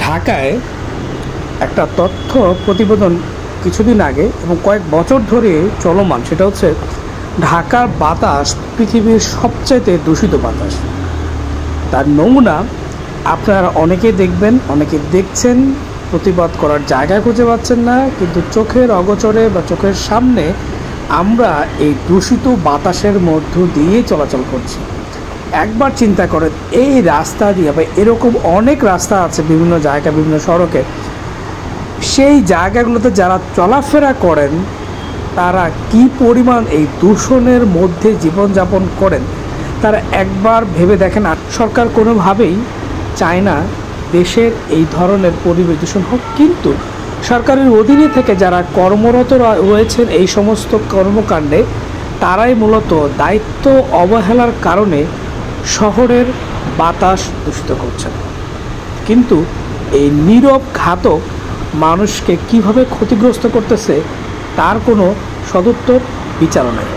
ঢাকায় একটা তথ্য প্রতিবেদন কিছুদিন আগে এবং কয়েক বছর ধরে চলমান, সেটা হচ্ছে ঢাকার বাতাস পৃথিবীর সবচাইতে দূষিত বাতাস। তার নমুনা আপনারা অনেকে দেখবেন, অনেকে দেখছেন, প্রতিবাদ করার জায়গা খুঁজে পাচ্ছেন না, কিন্তু চোখের অগোচরে বা চোখের সামনে আমরা এই দূষিত বাতাসের মধ্য দিয়ে চলাচল করছি। একবার চিন্তা করেন, এই রাস্তা দিয়ে বা এরকম অনেক রাস্তা আছে বিভিন্ন জায়গা, বিভিন্ন সড়কে, সেই জায়গাগুলোতে যারা চলাফেরা করেন তারা কি পরিমাণ এই দূষণের মধ্যে জীবনযাপন করেন তারা একবার ভেবে দেখেন। আর সরকার কোনোভাবেই চায় না দেশের এই ধরনের পরিবেশ দূষণ হোক, কিন্তু সরকারের অধীনে থেকে যারা কর্মরত রয়েছেন এই সমস্ত কর্মকাণ্ডে, তারাই মূলত দায়িত্ব অবহেলার কারণে শহরের বাতাস দূষিত করছেন। কিন্তু এই নীরব ঘাতক মানুষকে কিভাবে ক্ষতিগ্রস্ত করতেছে তার কোনো সদুত্তর বিচার নেই।